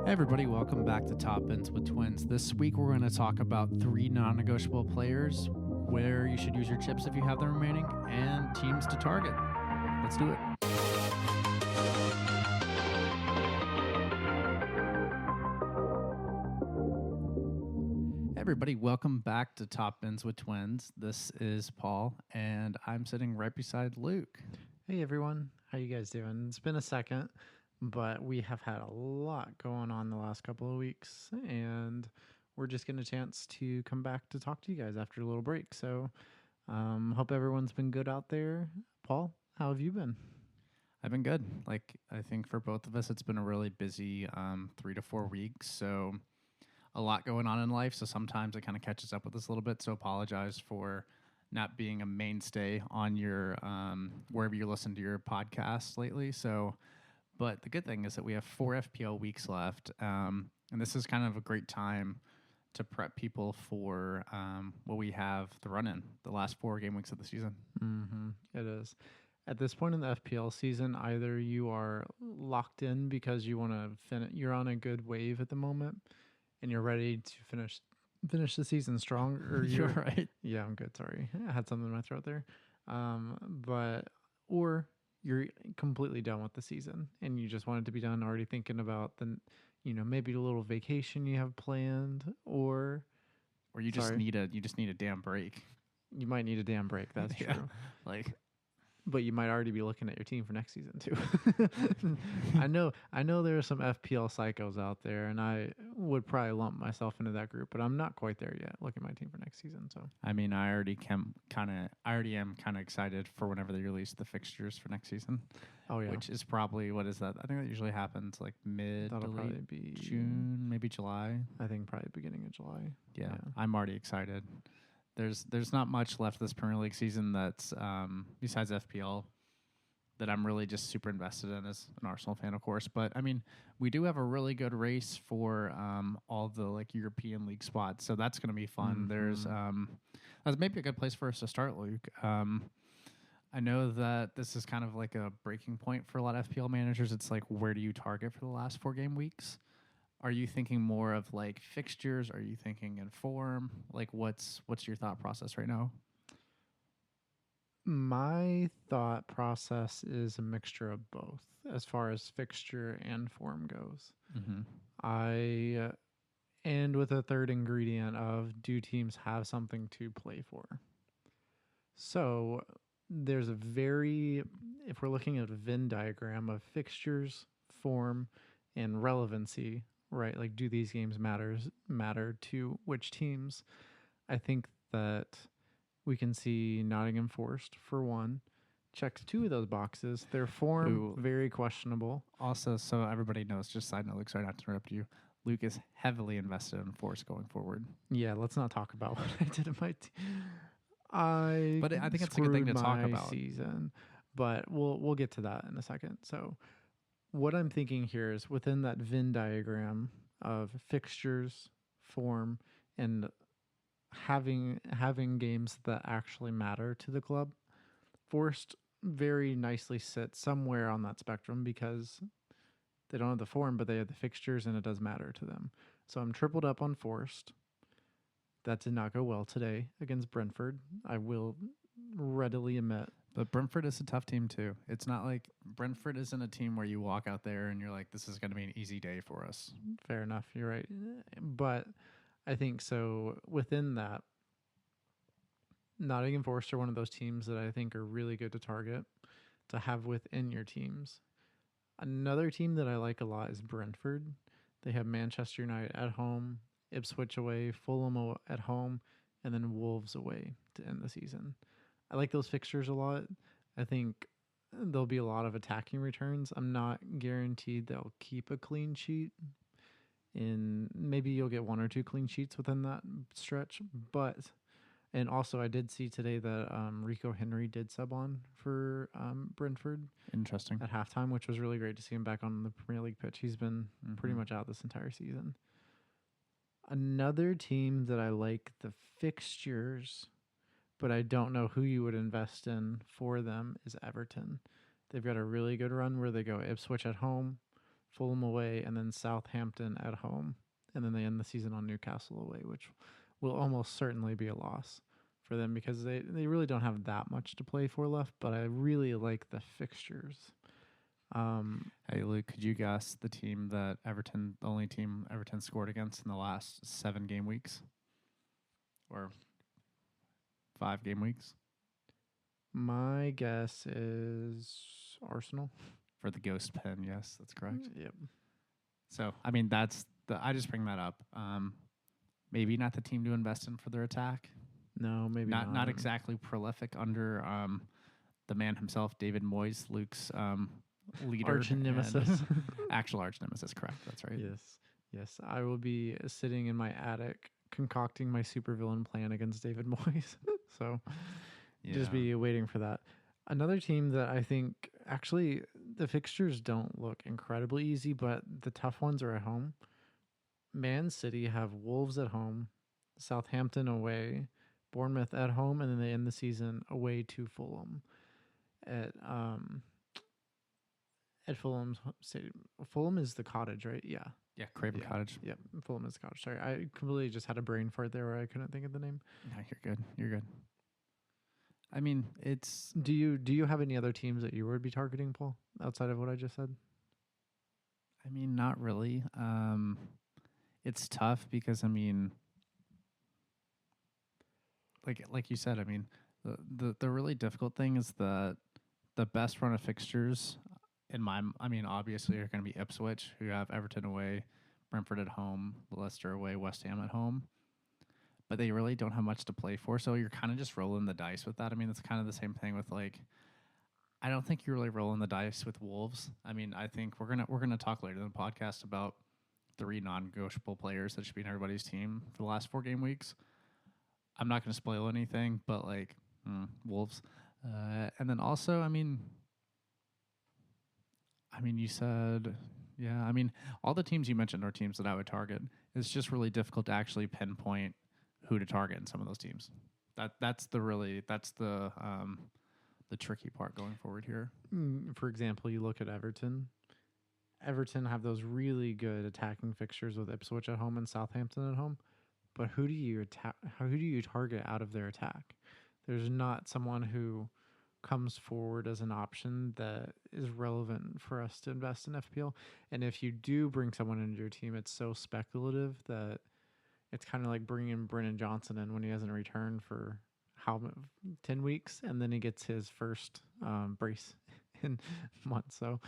Hey everybody, welcome back to Top Ends with Twins. This week we're going to talk about 3 non-negotiable players, where you should use your chips if you have them remaining, and teams to target. Let's do it. Hey everybody, welcome back to Top Ends with Twins. This is Paul, and I'm sitting right beside Luke. Hey everyone, how you guys doing? It's been a second, but we have had a lot going on the last couple of weeks, and we're just getting a chance to come back to talk to you guys after a little break. So, hope everyone's been good out there. Paul, how have you been? I've been good. I think for both of us, it's been a really busy 3 to 4 weeks. So a lot going on in life. So sometimes it kind of catches up with us a little bit. So apologize for not being a mainstay on your wherever you listen to your podcasts lately. So, but the good thing is that we have 4 FPL weeks left, and this is kind of a great time to prep people for what we have to run in the last 4 game weeks of the season. Mm-hmm. It is. At this point in the FPL season, either you are locked in because you want to finish, you're on a good wave at the moment, and you're ready to finish the season strong. Or You're right. Yeah, I'm good. Sorry, I had something in my throat there. Or you're completely done with the season and you just want it to be done. Already thinking about maybe a little vacation you have planned, or you just need a damn break. You might need a damn break. That's true. But you might already be looking at your team for next season too. I know there are some FPL psychos out there, and I would probably lump myself into that group, but I'm not quite there yet. Looking at my team for next season. So I mean, I already am kind of excited for whenever they release the fixtures for next season. Oh yeah, which is probably, what is that? I think that usually happens like mid to late be June, maybe July. I think probably beginning of July. Yeah. I'm already excited. There's not much left this Premier League season that's besides FPL that I'm really just super invested in as an Arsenal fan, of course. But I mean, we do have a really good race for all the European League spots, so that's going to be fun. Mm-hmm. That's maybe a good place for us to start, Luke. I know that this is kind of like a breaking point for a lot of FPL managers. It's like, where do you target for the last 4 game weeks? Are you thinking more of fixtures? Are you thinking in form? What's your thought process right now? My thought process is a mixture of both as far as fixture and form goes. Mm-hmm. And with a third ingredient of, do teams have something to play for? So there's if we're looking at a Venn diagram of fixtures, form, and relevancy, right? Do these games matter to which teams? I think that we can see Nottingham Forest, for one, checks 2 of those boxes. Their form, very questionable. Also, so everybody knows, just side note, Luke, sorry not to interrupt you, Luke is heavily invested in Forest going forward. Yeah, let's not talk about what I did in my team. But I think it's a good thing to talk about. Season, but we'll get to that in a second. So what I'm thinking here is within that Venn diagram of fixtures, form, and having games that actually matter to the club, Forest very nicely sits somewhere on that spectrum because they don't have the form, but they have the fixtures and it does matter to them. So I'm tripled up on Forest. That did not go well today against Brentford, I will readily admit. But Brentford is a tough team too. It's not like Brentford isn't a team where you walk out there and you're like, this is going to be an easy day for us. Fair enough. You're right. But I think so within that, Nottingham Forest are one of those teams that I think are really good to target, to have within your teams. Another team that I like a lot is Brentford. They have Manchester United at home, Ipswich away, Fulham at home, and then Wolves away to end the season. I like those fixtures a lot. I think there'll be a lot of attacking returns. I'm not guaranteed they'll keep a clean sheet. Maybe you'll get 1 or 2 clean sheets within that stretch. And also I did see today that Rico Henry did sub on for Brentford. Interesting. At halftime, which was really great to see him back on the Premier League pitch. He's been pretty much out this entire season. Another team that I like the fixtures, but I don't know who you would invest in for them, is Everton. They've got a really good run where they go Ipswich at home, Fulham away, and then Southampton at home. And then they end the season on Newcastle away, which will almost certainly be a loss for them because they really don't have that much to play for left, but I really like the fixtures. Hey, Luke, could you guess the team that Everton, the only team Everton scored against in the last 7 game weeks? Or 5 game weeks? My guess is Arsenal. For the ghost pen, yes, that's correct. Yep. So, I mean, I just bring that up. Maybe not the team to invest in for their attack. No, maybe not. Not exactly prolific under the man himself, David Moyes, Luke's leader. Arch nemesis. Actual arch nemesis, correct. That's right. Yes. I will be sitting in my attic concocting my supervillain plan against David Moyes. So just be waiting for that. Another team that I think actually the fixtures don't look incredibly easy, but the tough ones are at home. Man City have Wolves at home, Southampton away, Bournemouth at home, and then they end the season away to Fulham at Fulham's stadium. Fulham is the Cottage, right? Yeah. Yeah, Craven Cottage. Yep, Fulham is the Cottage. Sorry, I completely just had a brain fart there where I couldn't think of the name. No, you're good. You're good. I mean, it's. Do you have any other teams that you would be targeting, Paul, outside of what I just said? I mean, not really. It's tough because I mean, like you said, I mean, the really difficult thing is that the best run of fixtures obviously are going to be Ipswich, who have Everton away, Brentford at home, Leicester away, West Ham at home. But they really don't have much to play for, so you're kind of just rolling the dice with that. I mean, it's kind of the same thing with I don't think you're really rolling the dice with Wolves. I mean, I think we're gonna talk later in the podcast about 3 non-negotiable players that should be in everybody's team for the last 4 game weeks. I'm not going to spoil anything, but Wolves, and then also, I mean, you said, yeah. I mean, all the teams you mentioned are teams that I would target. It's just really difficult to actually pinpoint who to target in some of those teams. That's the tricky part going forward here. For example, you look at Everton. Everton have those really good attacking fixtures with Ipswich at home and Southampton at home. But who do you target out of their attack? There's not someone who comes forward as an option that is relevant for us to invest in FPL. And if you do bring someone into your team, it's so speculative that it's kind of like bringing Brennan Johnson in when he hasn't returned for 10 weeks, and then he gets his first brace in months. So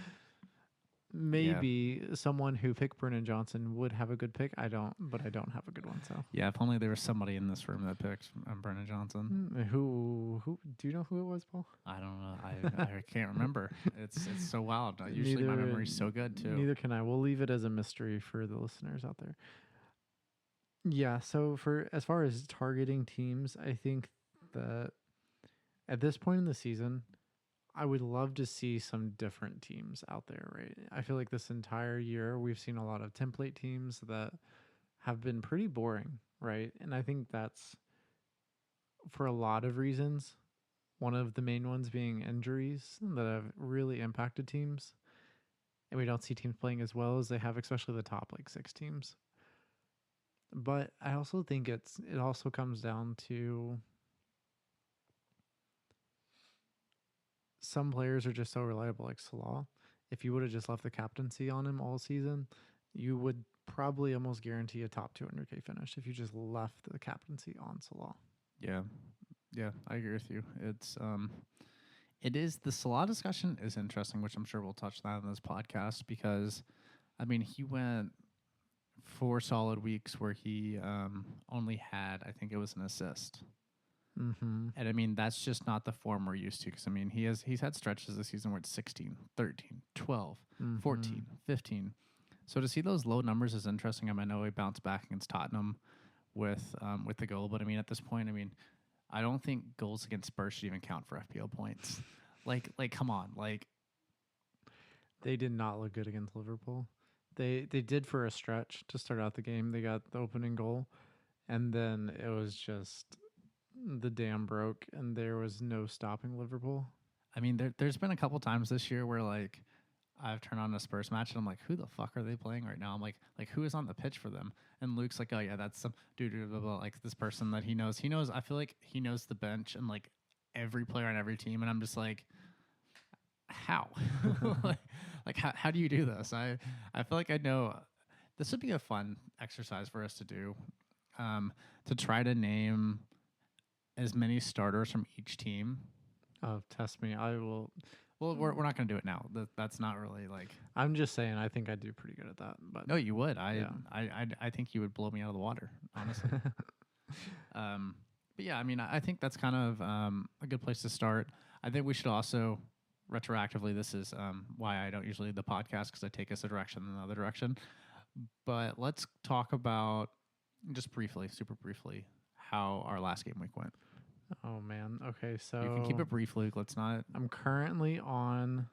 maybe someone who picked Brennan Johnson would have a good pick. I don't have a good one. So yeah, if only there was somebody in this room that picked Brennan Johnson. Who do you know who it was, Paul? I don't know. I can't remember. It's so wild. Usually my memory's so good too. Neither can I. We'll leave it as a mystery for the listeners out there. Yeah. So for as far as targeting teams, I think that at this point in the season, I would love to see some different teams out there, right? I feel like this entire year we've seen a lot of template teams that have been pretty boring, right? And I think that's for a lot of reasons. One of the main ones being injuries that have really impacted teams. And we don't see teams playing as well as they have, especially the top 6 teams. But I also think it also comes down to some players are just so reliable, like Salah. If you would have just left the captaincy on him all season, you would probably almost guarantee a top 200K finish if you just left the captaincy on Salah. Yeah, I agree with you. It is the Salah discussion is interesting, which I'm sure we'll touch on in this podcast because, I mean, he went 4 solid weeks where he only had, I think it was an assist. Mm-hmm. And I mean, that's just not the form we're used to because, I mean, he's had stretches this season where it's 16, 13, 12, 14, 15. So to see those low numbers is interesting. I mean, I know he bounced back against Tottenham with the goal, but I mean, at this point, I mean, I don't think goals against Spurs should even count for FPL points. Like, come on, they did not look good against Liverpool. They did for a stretch to start out the game. They got the opening goal, and then it was just the dam broke, and there was no stopping Liverpool. I mean, there's been a couple times this year where I've turned on a Spurs match and I'm like, who the fuck are they playing right now? I'm like who is on the pitch for them? And Luke's like, oh yeah, that's some dude, blah, blah, like this person that he knows. He knows. I feel like he knows the bench and like every player on every team, and I'm just like, how? like how do you do this? I feel like I know. This would be a fun exercise for us to do, to try to name as many starters from each team. Oh, test me. I will. Well, we're not going to do it now. That's not really like. I'm just saying. I think I do pretty good at that. But No, you would. yeah. I think you would blow me out of the water, honestly. But yeah, I mean, I think that's kind of a good place to start. I think we should also retroactively. This is why I don't usually lead the podcast, because I take us a direction and another direction. But let's talk about just briefly, super briefly, how our last game week went. Oh man. Okay, so You can keep it brief, Luke. Let's not. I'm currently on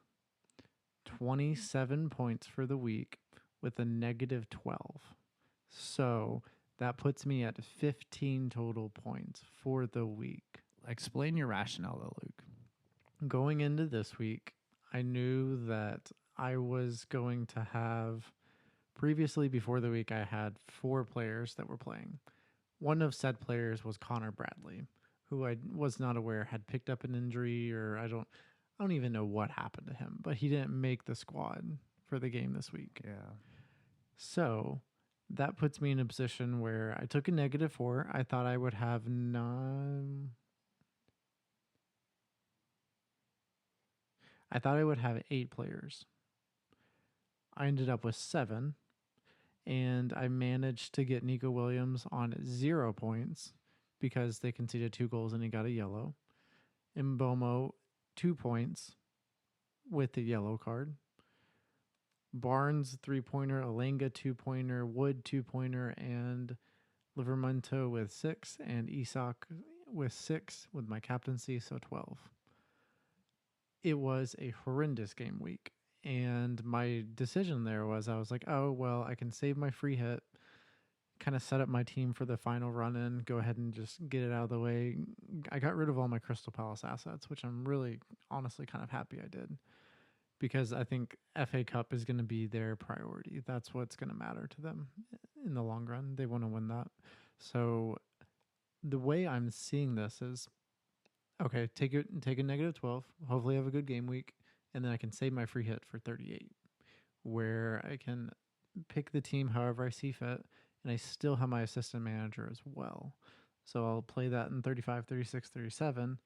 27 points for the week with a negative 12. So that puts me at 15 total points for the week. Explain your rationale, though, Luke. Going into this week, I knew that I was going to have. Previously, before the week, I had 4 players that were playing. One of said players was Connor Bradley, who I was not aware had picked up an injury, or I don't even know what happened to him, but he didn't make the squad for the game this week. Yeah. So that puts me in a position where I took a negative 4. I thought I would have 9. I thought I would have 8 players. I ended up with 7, and I managed to get Nico Williams on 0 points because they conceded 2 goals and he got a yellow. Mbomo 2 points with the yellow card. Barnes 3-pointer, Alenga 2-pointer, Wood 2-pointer, and Livermento with 6, and Isak with 6 with my captaincy, so 12. It was a horrendous game week. And my decision there was, I was like, oh, well, I can save my free hit, kind of set up my team for the final run in, go ahead and just get it out of the way. I got rid of all my Crystal Palace assets, which I'm really honestly kind of happy I did, because I think FA Cup is going to be their priority. That's what's going to matter to them in the long run. They want to win that. So the way I'm seeing this is, okay, take a negative 12, hopefully have a good game week, and then I can save my free hit for 38, where I can pick the team however I see fit, and I still have my assistant manager as well. So I'll play that in 35, 36, 37,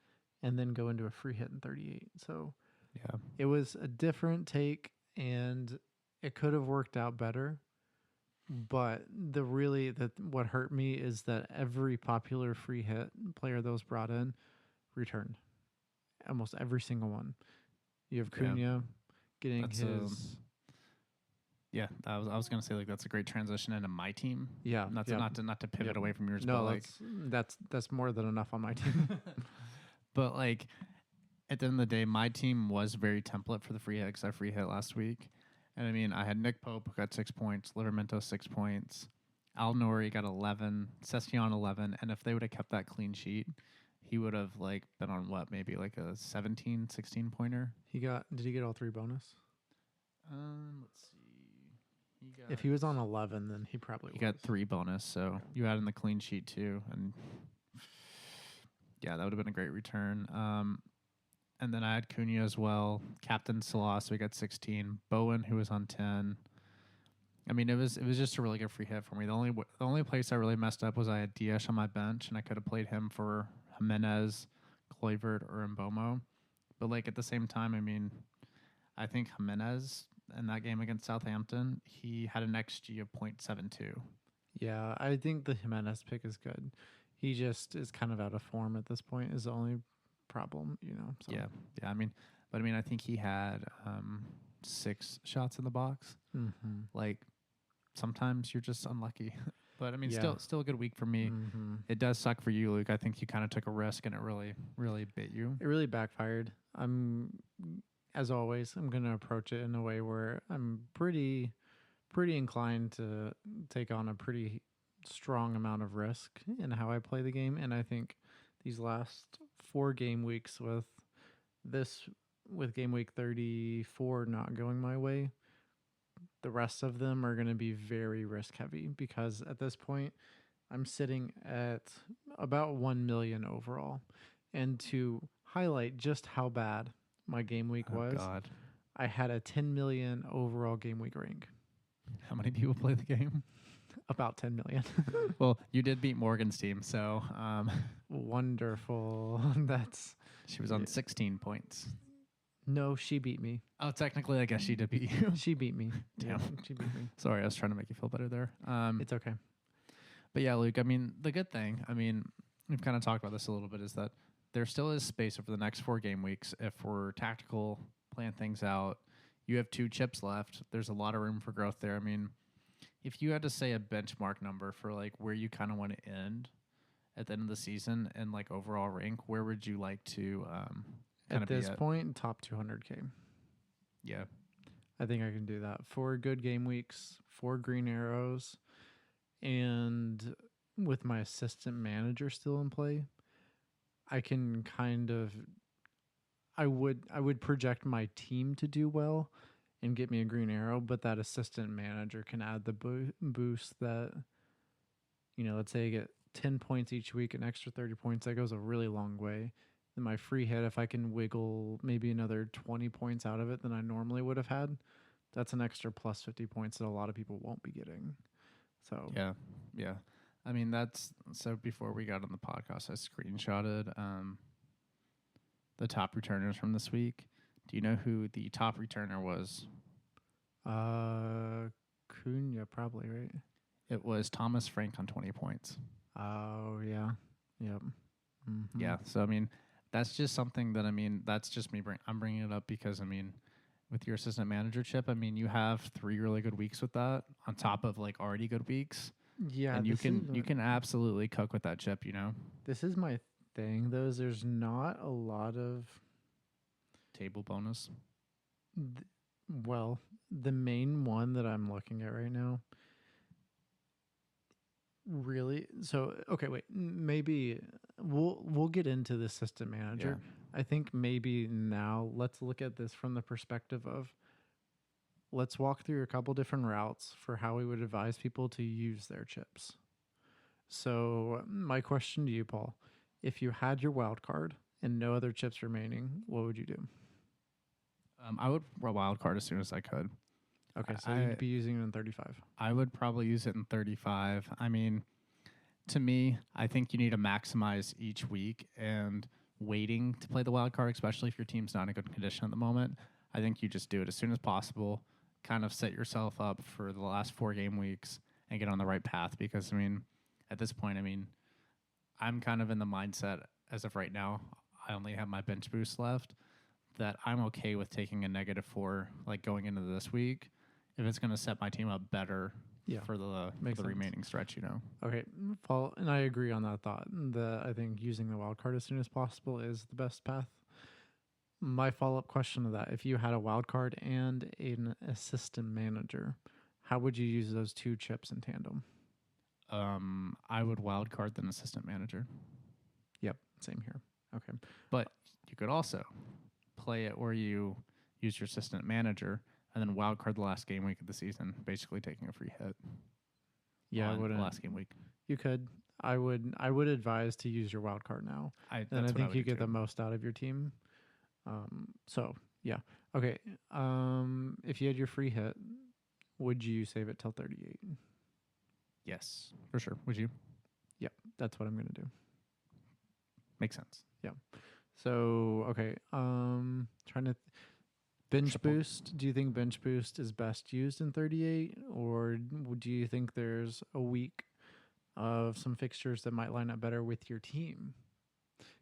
and then go into a free hit in 38. So Yeah. it was a different take, and it could have worked out better. But what hurt me is that every popular free hit player that was brought in returned. Almost every single one. You have Cunha getting That's his. Yeah, I was gonna say, like, that's a great transition into my team. Yeah, not to pivot away from yours. No, but that's more than enough on my team. but like at the end of the day, my team was very template for the free hit because I free hit last week, and I mean I had Nick Pope who got 6 points, Livermento 6 points, Al Nori got 11, Session 11, and if they would have kept that clean sheet, he would have like been on what, maybe like a 17, 16 pointer. Did he get all 3 bonus? Let's see. If he was on 11, then he probably got 3 bonus. So you add in the clean sheet too, and yeah, that would have been a great return. And then I had Cunha as well, Captain Salah, so we got 16. Bowen, who was on 10. I mean, it was just a really good free hit for me. The only place I really messed up was I had Diaz on my bench, and I could have played him for Jimenez, Kluivert, or Mbomo. But like at the same time, I mean, I think Jimenez in that game against Southampton, he had an XG of 0.72. Yeah, I think the Jimenez pick is good. He just is kind of out of form at this point, is the only problem, So. Yeah. I mean, I think he had 6 shots in the box. Mm-hmm. Like, sometimes you're just unlucky. But I mean, still a good week for me. Mm-hmm. It does suck for you, Luke. I think you kind of took a risk, and it really bit you. It really backfired. As always, I'm going to approach it in a way where I'm pretty inclined to take on a pretty strong amount of risk in how I play the game. And I think these last 4 game weeks with this with game week 34 not going my way, the rest of them are going to be very risk heavy because at this point, I'm sitting at about 1 million overall. And to highlight just how bad my game week Oh was, God, I had a 10 million overall game week rank. how many people play the game? About 10 million. Well, you did beat Morgan's team, so Wonderful. That's she was on 16 points. no, she beat me. Oh, technically, I guess she did beat you. She beat me. Damn. Yeah, she beat me. Sorry, I was trying to make you feel better there. It's okay. But yeah, Luke, I mean, the good thing, I mean, we've kind of talked about this a little bit, is that there still is space over the next 4 game weeks if we're tactical, plan things out. You have 2 chips left. There's a lot of room for growth there. I mean, if you had to say a benchmark number for like where you kind of want to end at the end of the season and like overall rank, where would you like to At this point, top 200K. Yeah. I think I can do that. 4 good game weeks, 4 green arrows, and with my assistant manager still in play, I can kind of I would project my team to do well and get me a green arrow, but that assistant manager can add the boost that, let's say I get 10 points each week, an extra 30 points, that goes a really long way. In my free hit, if I can wiggle maybe another 20 points out of it than I normally would have had, that's an extra plus 50 points that a lot of people won't be getting. So yeah. I mean, that's so. Before we got on the podcast, I screenshotted the top returners from this week. Do you know who the top returner was? Cunha, probably, right? It was Thomas Frank on 20 points. Oh yeah, yep. Mm-hmm. Yeah. So I mean, that's just something that that's just me. I'm bringing it up because with your assistant manager chip, you have 3 really good weeks with that on top of like already good weeks. Yeah, and you can absolutely cook with that chip. This is my thing, though. Is there's not a lot of table bonus. The main one that I'm looking at right now. Really? So okay, wait. Maybe we'll get into the system manager. Yeah. I think maybe now let's look at this from the perspective of let's walk through a couple different routes for how we would advise people to use their chips. So my question to you, Paul, if you had your wild card and no other chips remaining, what would you do? I would wild card as soon as I could. Okay, so you'd be using it in 35. I would probably use it in 35. To me, I think you need to maximize each week, and waiting to play the wild card, especially if your team's not in good condition at the moment, I think you just do it as soon as possible, kind of set yourself up for the last 4 game weeks and get on the right path. Because, at this point, I'm kind of in the mindset as of right now, I only have my bench boost left, that I'm okay with taking a -4 like going into this week if it's going to set my team up better for the remaining stretch, Okay, Paul, and I agree on that thought. I think using the wild card as soon as possible is the best path. My follow-up question to that, if you had a wild card and an assistant manager, how would you use those 2 chips in tandem? I would wild card the assistant manager. Yep, same here. Okay. But you could also play it where you use your assistant manager and then wild card the last game week of the season, basically taking a free hit. Yeah, I wouldn't. The last game week. You could. I would advise to use your wild card now. I think you get the most out of your team. So yeah. Okay. If you had your free hit, would you save it till 38? Yes, for sure. Would you? Yep, that's what I'm gonna do. Makes sense. Yeah. So okay. Trying to bench boost. Do you think bench boost is best used in 38, or do you think there's a week of some fixtures that might line up better with your team?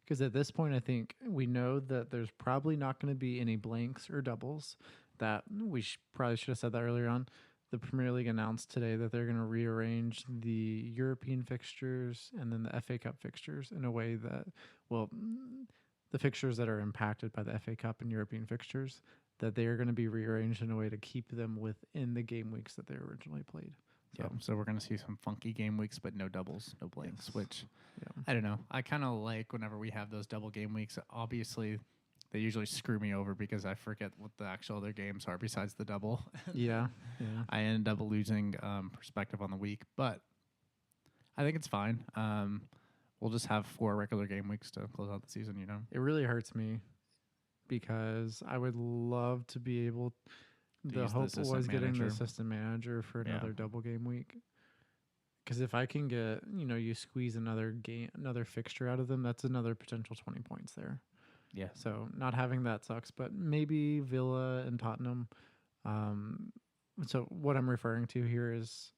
Because at this point, I think we know that there's probably not going to be any blanks or doubles. That we probably should have said that earlier on. The Premier League announced today that they're going to rearrange the European fixtures and then the FA Cup fixtures in a way that, the fixtures that are impacted by the FA Cup and European fixtures, that they are going to be rearranged in a way to keep them within the game weeks that they originally played. So we're going to see some funky game weeks, but no doubles, no blanks, which I don't know. I kind of like whenever we have those double game weeks. Obviously, they usually screw me over because I forget what the actual other games are besides the double. Yeah, yeah. I end up losing perspective on the week, but I think it's fine. We'll just have 4 regular game weeks to close out the season. It really hurts me because I would love to be able. The hope was getting the assistant manager for another double game week. Because if I can get, you squeeze another fixture out of them, that's another potential 20 points there. Yeah. So not having that sucks, but maybe Villa and Tottenham. So what I'm referring to here is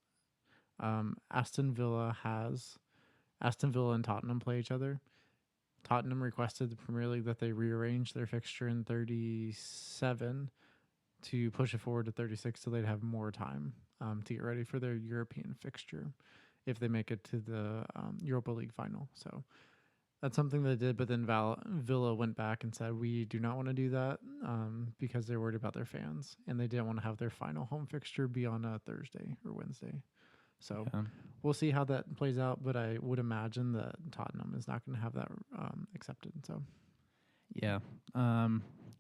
Aston Villa and Tottenham play each other. Tottenham requested the Premier League that they rearrange their fixture in 37 to push it forward to 36 so they'd have more time to get ready for their European fixture if they make it to the Europa League final. So that's something they did, but then Villa went back and said, we do not want to do that because they're worried about their fans, and they didn't want to have their final home fixture be on a Thursday or Wednesday. So we'll see how that plays out, but I would imagine that Tottenham is not going to have that accepted. So, yeah, I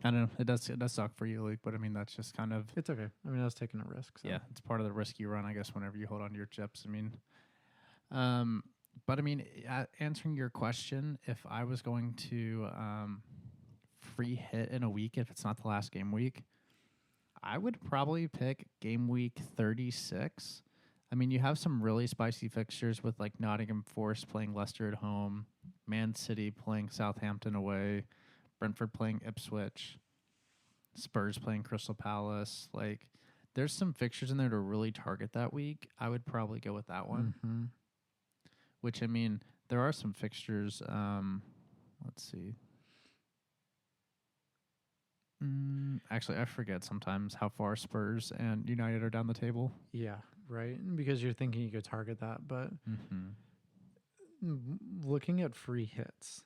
don't know. It does suck for you, Luke, but I mean that's just kind of it's okay. I mean, I was taking a risk. So. Yeah, it's part of the risk you run, I guess, whenever you hold on to your chips. I mean, but I mean, answering your question, if I was going to free hit in a week, if it's not the last game week, I would probably pick game week 36. I mean, you have some really spicy fixtures with like Nottingham Forest playing Leicester at home, Man City playing Southampton away, Brentford playing Ipswich, Spurs playing Crystal Palace. Like, there's some fixtures in there to really target that week. I would probably go with that one. Mm-hmm. Which, I mean, there are some fixtures. Let's see. Actually, I forget sometimes how far Spurs and United are down the table. Yeah, right. Because you're thinking you could target that, but looking at free hits,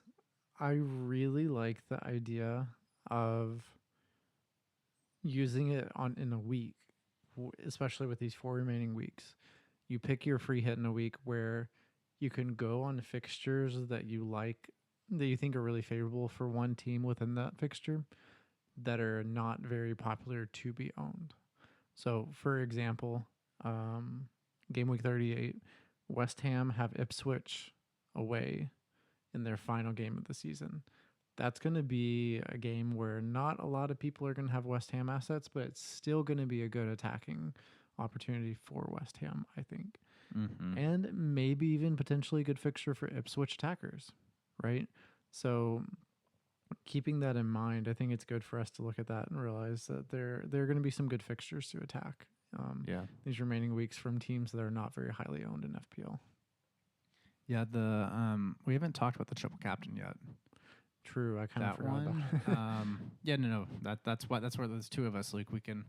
I really like the idea of using it in a week, especially with these 4 remaining weeks. You pick your free hit in a week where you can go on fixtures that you like, that you think are really favorable for one team within that fixture that are not very popular to be owned. So, for example, game week 38, West Ham have Ipswich away in their final game of the season. That's going to be a game where not a lot of people are going to have West Ham assets, but it's still going to be a good attacking opportunity for West Ham, I think. Mm-hmm. And maybe even potentially a good fixture for Ipswich attackers, right? So keeping that in mind, I think it's good for us to look at that and realize that there are going to be some good fixtures to attack these remaining weeks from teams that are not very highly owned in FPL. Yeah, we haven't talked about the triple captain yet. True, I kind of forgot about it. Yeah, no, that's where there's 2 of us, Luke. We can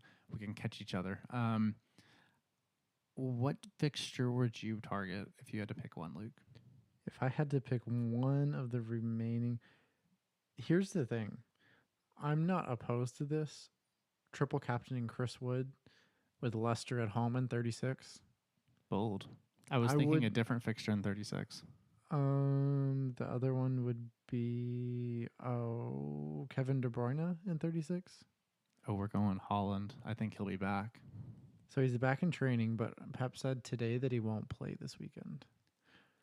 catch each other. What fixture would you target if you had to pick one, Luke? If I had to pick one of the remaining, here's the thing. I'm not opposed to this. Triple captaining Chris Wood with Leicester at home in 36. Bold. I was thinking a different fixture in 36. The other one would be Kevin De Bruyne in 36. Oh, we're going Holland. I think he'll be back. So he's back in training, but Pep said today that he won't play this weekend.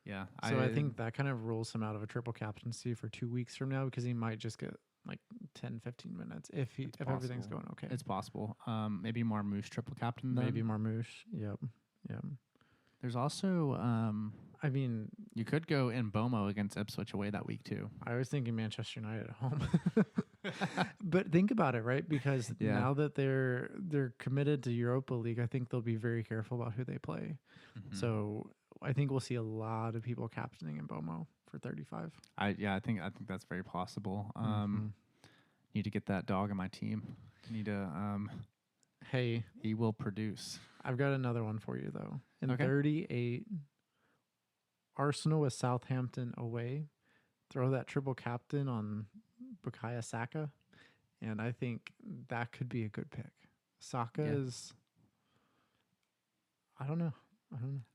Yeah. So I think that kind of rules him out of a triple captaincy for 2 weeks from now because he might just get like 10, 15 minutes if everything's going okay. It's possible. Maybe Marmouche triple captain then? Maybe Marmouche. Yep. There's also, I mean, you could go in Bomo against Ipswich away that week too. I was thinking Manchester United at home. But think about it, right? Because now that they're committed to Europa League, I think they'll be very careful about who they play. Mm-hmm. So I think we'll see a lot of people captaining in Bomo for 35. I think that's very possible. Need to get that dog in my team. Need to hey, he will produce. I've got another one for you though. In 38, Arsenal with Southampton away. Throw that triple captain on Bukayo Saka, and I think that could be a good pick. Saka is, I don't know.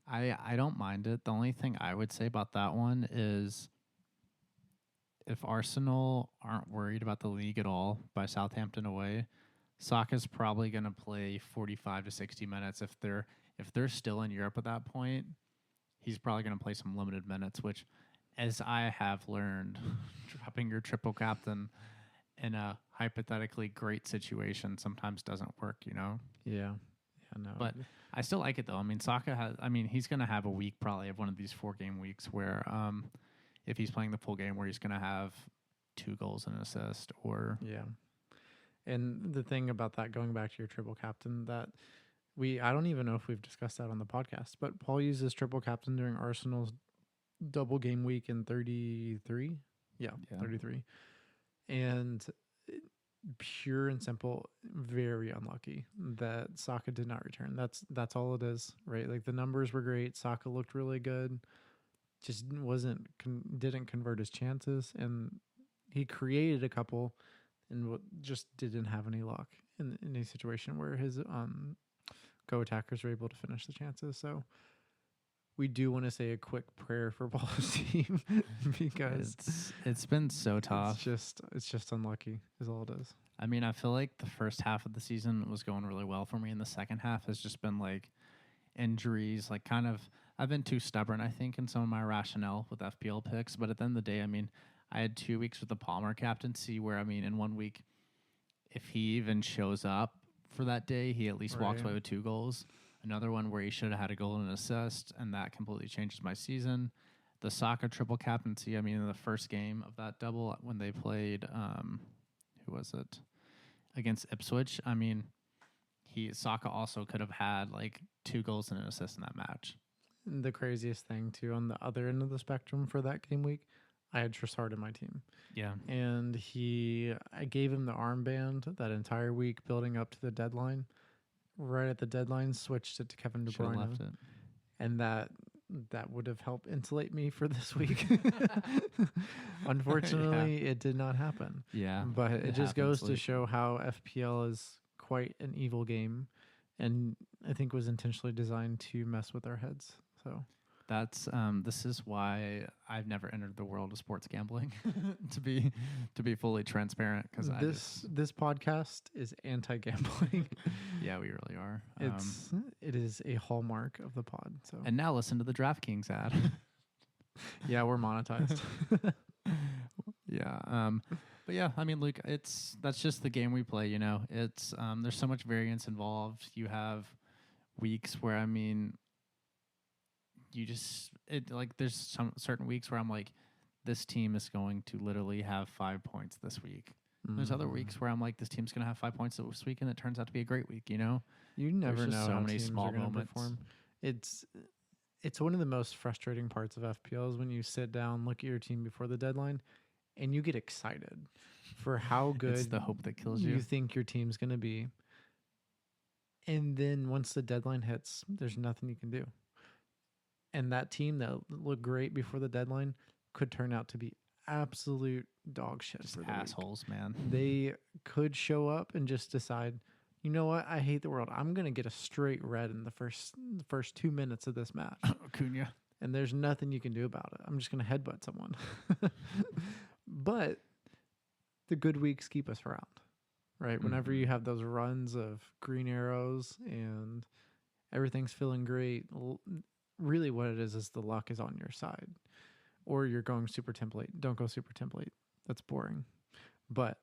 I don't mind it. The only thing I would say about that one is if Arsenal aren't worried about the league at all by Southampton away, Saka's probably going to play 45 to 60 minutes. If they're still in Europe at that point, he's probably going to play some limited minutes, which, as I have learned, dropping your triple captain in a hypothetically great situation sometimes doesn't work, you know? Yeah. Yeah, no. But I still like it, though. I mean, Saka has, I mean, he's going to have a week probably of one of these 4 game weeks where, if he's playing the full game, where he's going to have 2 goals and an assist or. Yeah. And the thing about that, going back to your triple captain, that I don't even know if we've discussed that on the podcast, but Paul uses triple captain during Arsenal's double game week in 33. Yeah. 33. And pure and simple, very unlucky that Saka did not return. That's all it is, right? Like the numbers were great. Saka looked really good. Just didn't convert his chances, and he created a couple, and just didn't have any luck in a situation where his co-attackers were able to finish the chances. So we do want to say a quick prayer for Paul's team because it's been so tough. It's just unlucky is all it is. I mean, I feel like the first half of the season was going really well for me, and the second half has just been like injuries, like kind of. I've been too stubborn, I think, in some of my rationale with FPL picks. But at the end of the day, I mean, I had 2 weeks with the Palmer captaincy where, I mean, in 1 week, if he even shows up for that day, he at least walks away with 2 goals. Another one where he should have had a goal and an assist, and that completely changes my season. The Saka triple captaincy, I mean, in the first game of that double when they played, who was it? Against Ipswich, I mean, Saka also could have had like 2 goals and an assist in that match. The craziest thing, too, on the other end of the spectrum for that game week, I had Trossard in my team. Yeah. And I gave him the armband that entire week building up to the deadline. Right at the deadline, switched it to Kevin De Bruyne. Left it. And that would have helped insulate me for this week. Unfortunately, it did not happen. Yeah. But it just goes to show how FPL is quite an evil game, and I think was intentionally designed to mess with our heads. So that's this is why I've never entered the world of sports gambling to be fully transparent, because this podcast is anti-gambling. Yeah, we really are. It is a hallmark of the pod. So and now listen to the DraftKings ad. Yeah, we're monetized. Yeah. But yeah, I mean, Luke, that's just the game we play. You know, it's there's so much variance involved. You have weeks where, I mean, there's some certain weeks where I'm like, this team is going to literally have 5 points this week. There's other weeks where I'm like, this team's going to have 5 points this week, and it turns out to be a great week. You know, you never know. So how many teams small are gonna moments. Perform. It's one of the most frustrating parts of FPL is when you sit down, look at your team before the deadline, and you get excited for how good it's the hope that kills you think your team's going to be. And then once the deadline hits, there's nothing you can do. And that team that looked great before the deadline could turn out to be absolute dog shit. Just for the assholes, week. man. They could show up and just decide, you know what? I hate the world. I'm going to get a straight red in the first 2 minutes of this match. Acuna. And there's nothing you can do about it. I'm just going to headbutt someone. But the good weeks keep us around, right? Whenever you have those runs of green arrows and everything's feeling great, really what it is the luck is on your side. Or you're going super template. Don't go super template. That's boring. But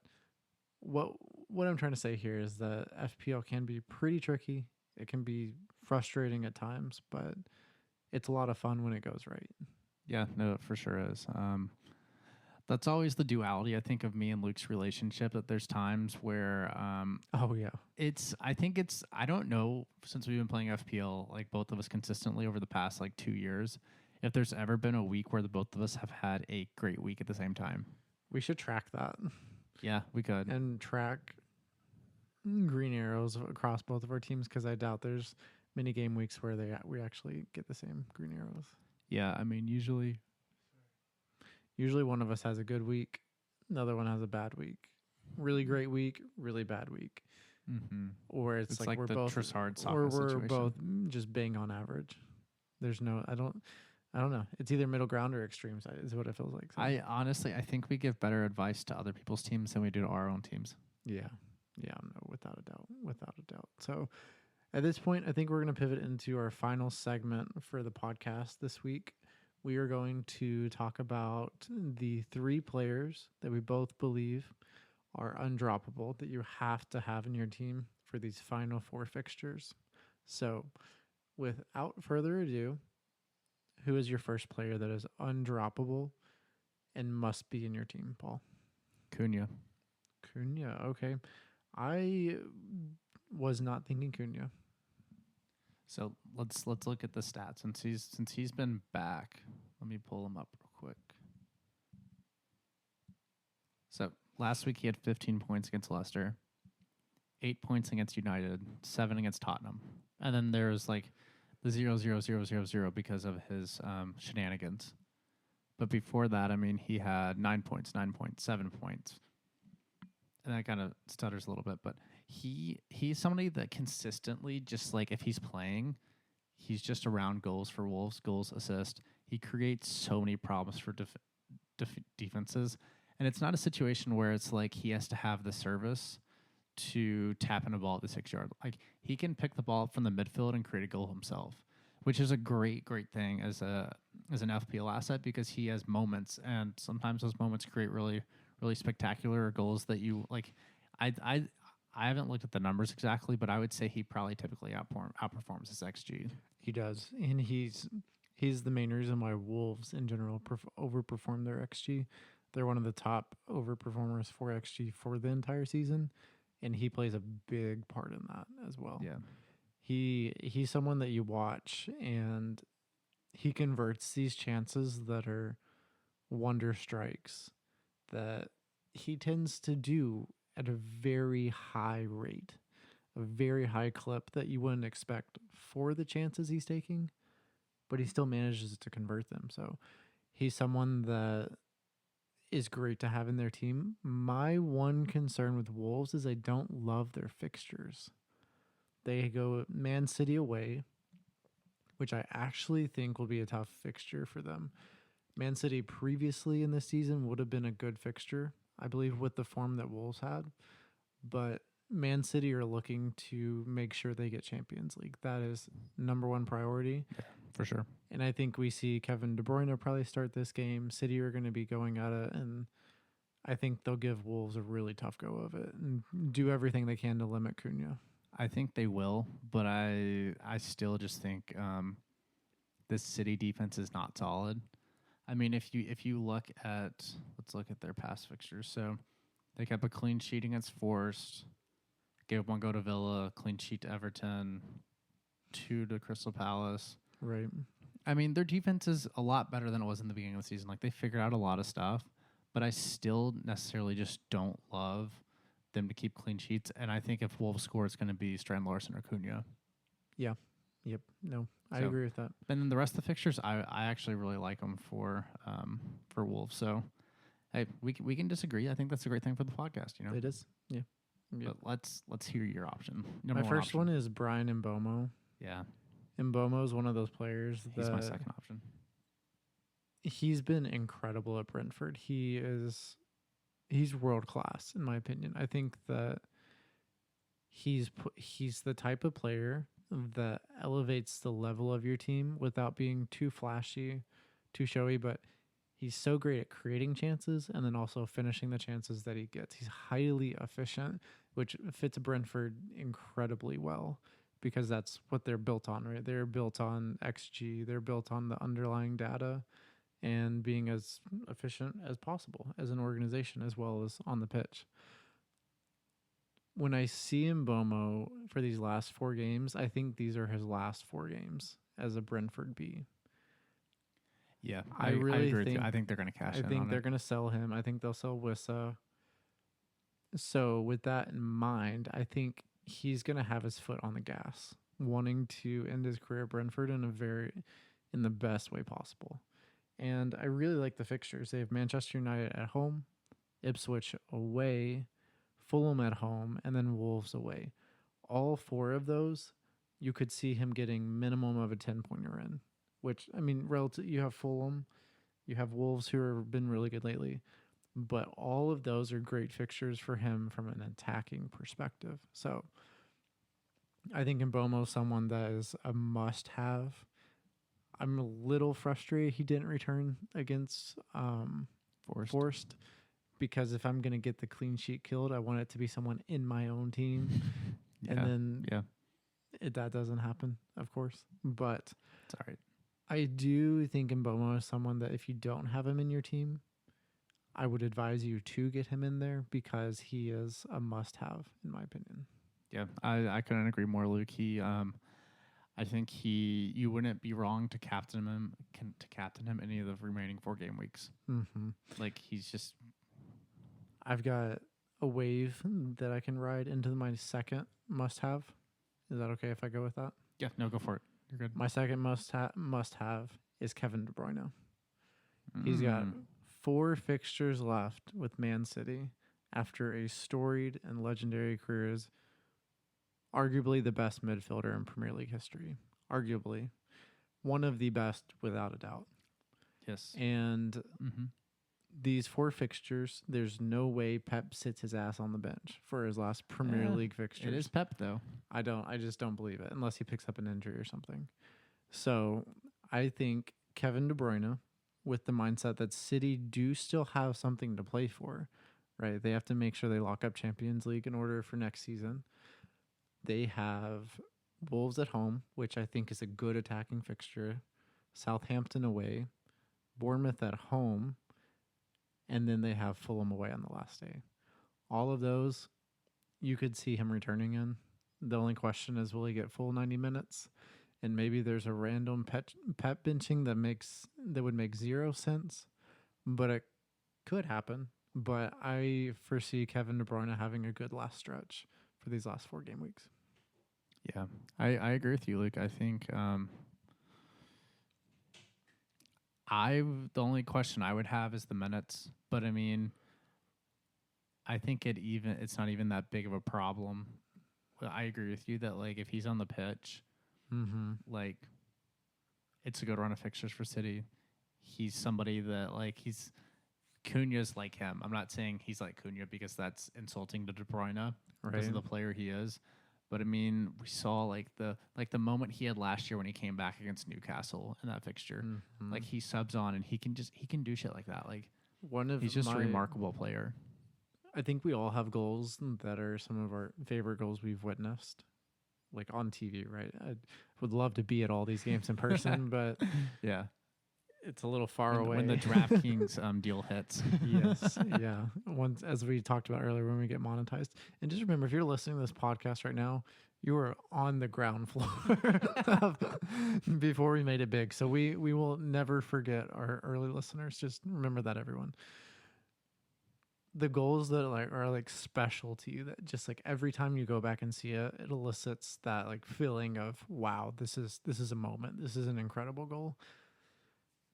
what I'm trying to say here is that FPL can be pretty tricky. It can be frustrating at times, but it's a lot of fun when it goes right. Yeah, no, it for sure is. That's always the duality, I think, of me and Luke's relationship, that there's times where I don't know, since we've been playing FPL, like both of us consistently over the past like 2 years, if there's ever been a week where the both of us have had a great week at the same time. We should track that. Yeah, we could. And track green arrows across both of our teams, because I doubt there's many game weeks where we actually get the same green arrows. Yeah, I mean, usually one of us has a good week, another one has a bad week. Really great week, really bad week. Mm-hmm. Or it's like we're the both Trossard or we're situation. both just bang on average. There's no, I don't know. It's either middle ground or extreme side is what it feels like. So. I think we give better advice to other people's teams than we do to our own teams. Yeah. Yeah, no, without a doubt. Without a doubt. So at this point, I think we're going to pivot into our final segment for the podcast this week. We are going to talk about the 3 players that we both believe are undroppable that you have to have in your team for these final 4 fixtures. So, without further ado, who is your first player that is undroppable and must be in your team, Paul? Cunha. Cunha. Okay. I was not thinking Cunha. So let's look at the stats since he's been back. Let me pull him up real quick. So last week he had 15 points against Leicester, 8 points against United, 7 against Tottenham, and then there's like the 0-0-0-0-0 because of his shenanigans. But before that, I mean, he had 9 points, 9 points, 7 points, and that kind of stutters a little bit. But he's somebody that consistently, just like if he's playing, he's just around goals for Wolves, goals, assist. He creates so many problems for defenses, and it's not a situation where it's like he has to have the service to tap in a ball at the 6 yard. Like he can pick the ball up from the midfield and create a goal himself, which is a great thing as an FPL asset because he has moments, and sometimes those moments create really spectacular goals that you like. I haven't looked at the numbers exactly, but I would say he probably typically outperforms his XG. He does, and he's the main reason why Wolves in general overperform their XG. They're one of the top overperformers for XG for the entire season, and he plays a big part in that as well. Yeah, he's someone that you watch, and he converts these chances that are wonder strikes that he tends to do at a very high rate, a very high clip that you wouldn't expect for the chances he's taking, but he still manages to convert them. So he's someone that is great to have in their team. My one concern with Wolves is I don't love their fixtures. They go Man City away, which I actually think will be a tough fixture for them. Man City previously in this season would have been a good fixture, I believe, with the form that Wolves had. But Man City are looking to make sure they get Champions League. That is number one priority. Yeah, for sure. And I think we see Kevin De Bruyne probably start this game. City are going to be going at it, and I think they'll give Wolves a really tough go of it and do everything they can to limit Cunha. I think they will, but I still just think this City defense is not solid. I mean, if you look at let's look at their past fixtures. So they kept a clean sheet against Forest, gave 1 go to Villa, clean sheet to Everton, 2 to Crystal Palace. Right. I mean, their defense is a lot better than it was in the beginning of the season. Like they figured out a lot of stuff, but I still necessarily just don't love them to keep clean sheets. And I think if Wolves score, it's going to be Strand Larson or Cunha. Yeah. Yep. No, I agree with that. And then the rest of the fixtures, I actually really like them for Wolves. So, hey, we can disagree. I think that's a great thing for the podcast. You know, It is. Yeah. But let's hear your option. My first one is Brian Mbomo. Yeah, Mbomo is one of those players that he's my second option. He's been incredible at Brentford. He's world class in my opinion. I think that he's the type of player that elevates the level of your team without being too flashy, too showy, but he's so great at creating chances and then also finishing the chances that he gets. He's highly efficient, which fits Brentford incredibly well because that's what they're built on, right? They're built on XG, they're built on the underlying data and being as efficient as possible as an organization as well as on the pitch. When I see Mbomo for these last 4 games, I think these are his last 4 games as a Brentford B. Yeah, I really agree think with you. I think they're going to cash in. I think they're going to sell him. I think they'll sell Wissa. So with that in mind, I think he's going to have his foot on the gas, wanting to end his career at Brentford in the best way possible. And I really like the fixtures. They have Manchester United at home, Ipswich away, Fulham at home, and then Wolves away. All 4 of those, you could see him getting minimum of a 10-pointer in. which, I mean, relative, you have Fulham, you have Wolves who have been really good lately, but all of those are great fixtures for him from an attacking perspective. So I think Mbomo is someone that is a must have. I'm a little frustrated he didn't return against Forest, because if I'm going to get the clean sheet killed, I want it to be someone in my own team. Yeah. And then Yeah. that doesn't happen, of course. But It's all right. I do think Mbomo is someone that if you don't have him in your team, I would advise you to get him in there because he is a must have, in my opinion. Yeah, I couldn't agree more, Luke. I think you wouldn't be wrong to captain him any of the remaining 4 game weeks. Mm-hmm. Like he's just. I've got a wave that I can ride into my second must have. Is that okay if I go with that? Yeah, no, go for it. You're good. My second must have is Kevin De Bruyne. He's got 4 fixtures left with Man City after a storied and legendary career as arguably the best midfielder in Premier League history. Arguably. One of the best without a doubt. Yes. And these 4 fixtures, there's no way Pep sits his ass on the bench for his last Premier League fixtures. It is Pep though. I just don't believe it unless he picks up an injury or something. So I think Kevin De Bruyne, with the mindset that City do still have something to play for, right? They have to make sure they lock up Champions League in order for next season. They have Wolves at home, which I think is a good attacking fixture, Southampton away, Bournemouth at home, and then they have Fulham away on the last day. All of those, you could see him returning in. The only question is, will he get full 90 minutes? And maybe there's a random pep benching that would make 0 sense, but it could happen. But I foresee Kevin De Bruyne having a good last stretch for these last 4 game weeks. Yeah, I agree with you, Luke. I think the only question I would have is the minutes, but I mean, I think it's not even that big of a problem. I agree with you that like if he's on the pitch, like it's a good run of fixtures for City. He's somebody that like Cunha's like him. I'm not saying he's like Cunha because that's insulting to De Bruyne because of the player he is. But I mean, we saw like the moment he had last year when he came back against Newcastle in that fixture. Like he subs on and he can do shit like that. Like he's just a remarkable player. I think we all have goals that are some of our favorite goals we've witnessed, like on TV, right? I would love to be at all these games in person, but yeah, it's a little far away. When the DraftKings deal hits. Yes, yeah. Once, as we talked about earlier, when we get monetized. And just remember, if you're listening to this podcast right now, you are on the ground floor before we made it big. So we will never forget our early listeners. Just remember that, everyone. The goals that are like special to you, that just like every time you go back and see it, it elicits that like feeling of, wow, this is a moment. This is an incredible goal.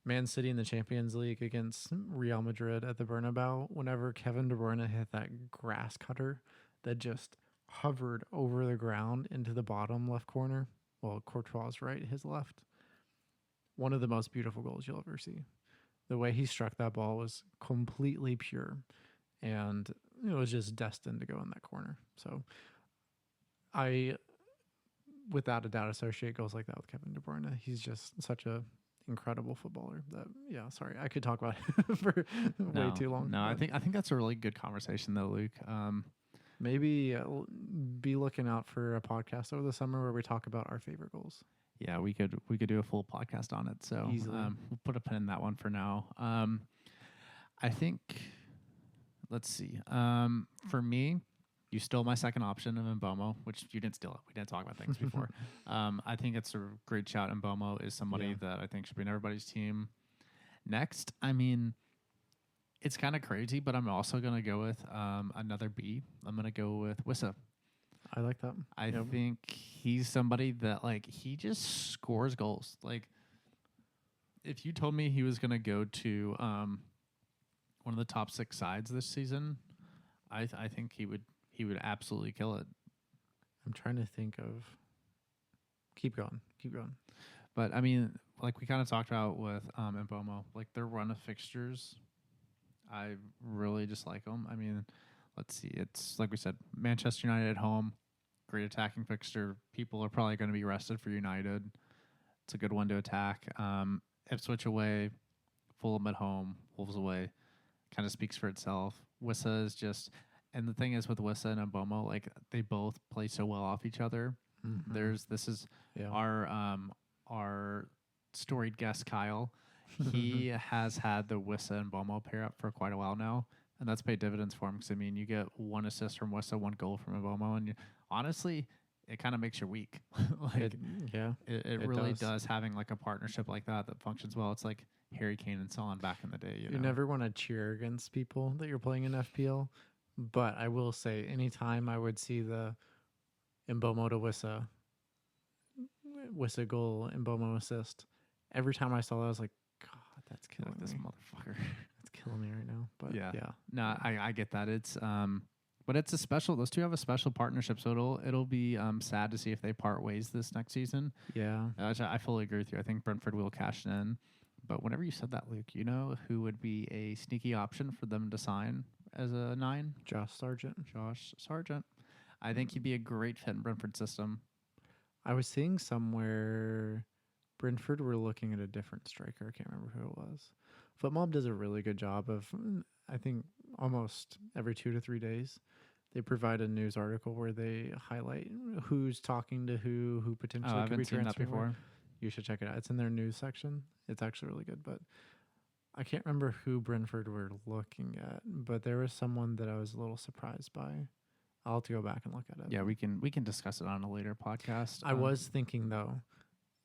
Man City in the Champions League against Real Madrid at the Bernabeu, whenever Kevin De Bruyne hit that grass cutter that just hovered over the ground into the bottom left corner. Well, Courtois' right, his left. One of the most beautiful goals you'll ever see. The way he struck that ball was completely pure, and it was just destined to go in that corner. So I, without a doubt, associate goals like that with Kevin De Bruyne. He's just such a incredible footballer. Sorry, I could talk about it for way too long. No, I think that's a really good conversation though, Luke. Maybe be looking out for a podcast over the summer where we talk about our favorite goals. Yeah, we could do a full podcast on it. So we'll put a pin in that one for now. I think. Let's see. For me, you stole my second option of Mbomo, which you didn't steal. We didn't talk about things before. I think it's a great shout. Mbomo is somebody that I think should be in everybody's team. Next, I mean, it's kind of crazy, but I'm also going to go with another B. I'm going to go with Wissa. I like that. I think he's somebody that, like, he just scores goals. Like, if you told me he was going to go to one of the top 6 sides this season, I think he would absolutely kill it. I'm trying to think of. Keep going. But I mean, like we kind of talked about with Mbomo, like their run of fixtures, I really just like them. I mean, let's see, it's like we said, Manchester United at home, great attacking fixture. People are probably going to be rested for United. It's a good one to attack. Ipswich away, Fulham at home, Wolves away, kind of speaks for itself. Wissa is just, and the thing is with Wissa and Mbomo, like they both play so well off each other. Mm-hmm. This is Yeah. our storied guest Kyle. He has had the Wissa and Bomo pair up for quite a while now, and that's paid dividends for him. Because I mean, you get one assist from Wissa, one goal from Bomo, and honestly, it kind of makes your week. Like, it really does having like a partnership like that functions well. It's like Harry Kane and Son back in the day. You know? never want to cheer against people that you're playing in FPL, but I will say, anytime I would see the Mbomo to Wissa goal, Mbomo assist, every time I saw that, I was like, God, that's killing this me. motherfucker. That's killing me right now. But yeah. No, I get that. It's but it's a special. Those two have a special partnership, so it'll be sad to see if they part ways this next season. Yeah. I fully agree with you. I think Brentford will cash in. But whenever you said that, Luke, you know who would be a sneaky option for them to sign as a 9? Josh Sargent. I think he'd be a great fit in Brentford's system. I was seeing somewhere Brentford were looking at a different striker. I can't remember who it was. FootMob does a really good job of, I think, almost every 2 to 3 days, they provide a news article where they highlight who's talking to who potentially could be transferred before. You should check it out. It's in their news section. It's actually really good. But I can't remember who Brentford were looking at, but there was someone that I was a little surprised by. I'll have to go back and look at it. Yeah, we can discuss it on a later podcast. I was thinking though,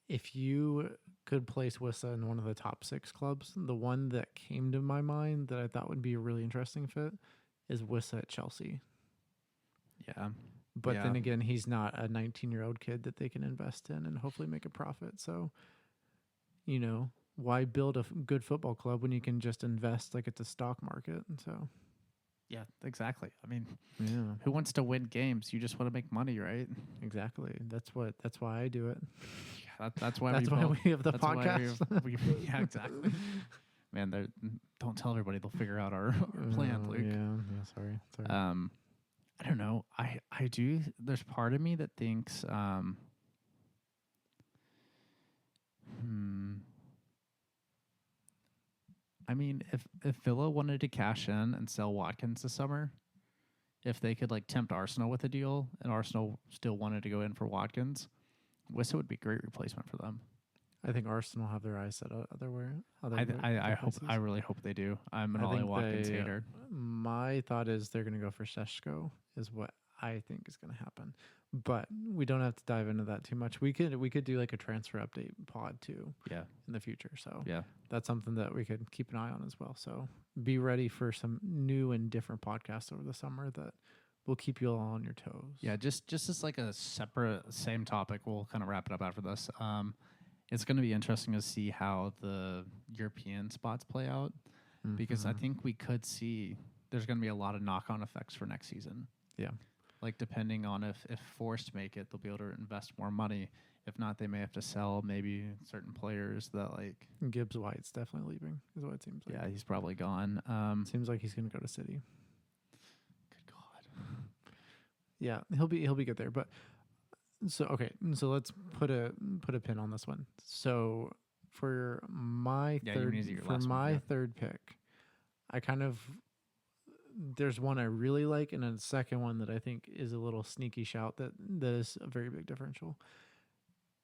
if you could place Wissa in one of the top 6 clubs, the one that came to my mind that I thought would be a really interesting fit is Wissa at Chelsea. Yeah. But then again, he's not a 19-year-old kid that they can invest in and hopefully make a profit. So, you know, why build a good football club when you can just invest like it's a stock market? And so, yeah, exactly. I mean, who wants to win games? You just want to make money, right? Exactly. That's why I do it. Yeah, that's why we have the podcast. Yeah, exactly. Man, don't tell everybody. They'll figure out our plan, Luke. Yeah. Sorry. I don't know. I do. There's part of me that thinks, I mean, if Villa wanted to cash in and sell Watkins this summer, if they could like tempt Arsenal with a deal and Arsenal still wanted to go in for Watkins, Wissa would be a great replacement for them. I think Arsenal have their eyes set otherwhere. I really hope they do. I'm an Ollie Watkins hater. My thought is they're going to go for Šeško is what I think is going to happen. But we don't have to dive into that too much. We could do like a transfer update pod too. Yeah. In the future. So yeah, that's something that we could keep an eye on as well. So be ready for some new and different podcasts over the summer that will keep you all on your toes. Yeah, just as like a separate same topic. We'll kind of wrap it up after this. It's going to be interesting to see how the European spots play out because I think we could see there's going to be a lot of knock-on effects for next season. Yeah. Like depending on if forced to make it, they'll be able to invest more money. If not, they may have to sell maybe certain players that like Gibbs White's definitely leaving is what it seems like. Yeah, he's probably gone. Seems like he's going to go to City. Good God. Yeah, he'll be good there, but so let's put a pin on this one. So for my third pick, I kind of there's one I really like and a second one that I think is a little sneaky shout that is a very big differential.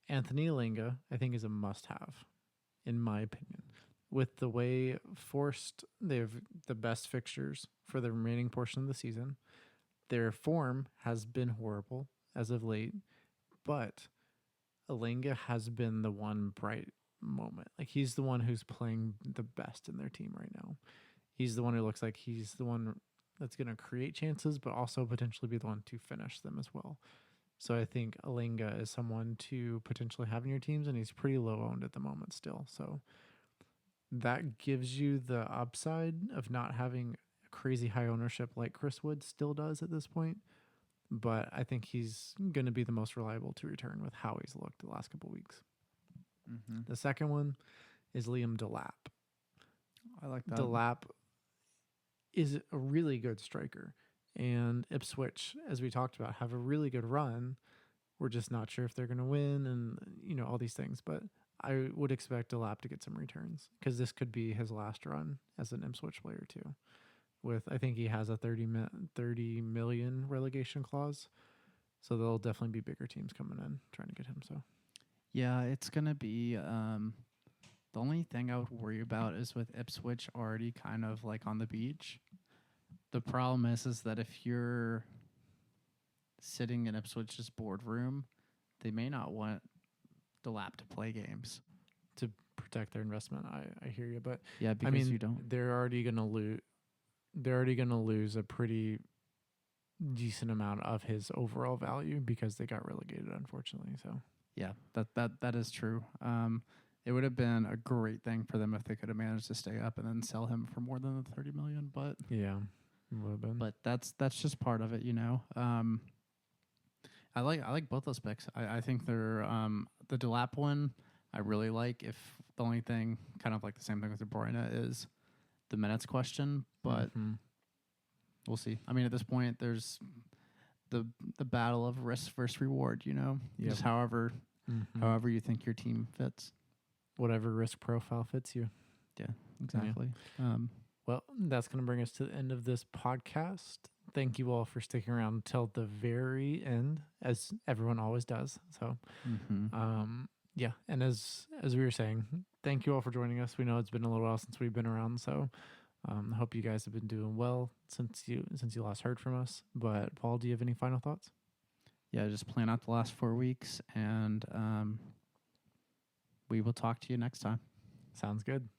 Anthony Alinga, I think, is a must-have, in my opinion. With the way Forced, they have the best fixtures for the remaining portion of the season. Their form has been horrible as of late, but Alinga has been the one bright moment. Like, he's the one who's playing the best in their team right now. He's the one who looks like he's the one that's going to create chances, but also potentially be the one to finish them as well. So I think Alinga is someone to potentially have in your teams, and he's pretty low owned at the moment still. So that gives you the upside of not having crazy high ownership like Chris Wood still does at this point. But I think he's going to be the most reliable to return with how he's looked the last couple of weeks. Mm-hmm. The second one is Liam Delap. I like that. Delap is a really good striker. And Ipswich, as we talked about, have a really good run. We're just not sure if they're going to win and, all these things. But I would expect Delap to get some returns because this could be his last run as an Ipswich player too. I think he has a 30 million relegation clause. So there'll definitely be bigger teams coming in trying to get him. So yeah, it's going to be the only thing I would worry about is with Ipswich already kind of like on the beach. The problem is that if you're sitting in Ipswich's boardroom, they may not want the lap to play games to protect their investment. I hear you, but yeah, because you don't. They're already going to lose. They're already going to lose a pretty decent amount of his overall value because they got relegated, unfortunately. So yeah, that is true. It would have been a great thing for them if they could have managed to stay up and then sell him for more than the 30 million. But yeah, would have been. But that's just part of it, I like both those picks. I think they're the Delap one. I really like. If the only thing, kind of like the same thing with De Bruyne, is the minutes question, but we'll see. I mean, at this point, there's the battle of risk versus reward. Just however you think your team fits, whatever risk profile fits you. Yeah, exactly. Yeah. Well, that's going to bring us to the end of this podcast. Thank you all for sticking around until the very end, as everyone always does. So, yeah. And as we were saying, thank you all for joining us. We know it's been a little while since we've been around, so I hope you guys have been doing well since you last heard from us. But Paul, do you have any final thoughts? Yeah, just plan out the last 4 weeks, and we will talk to you next time. Sounds good.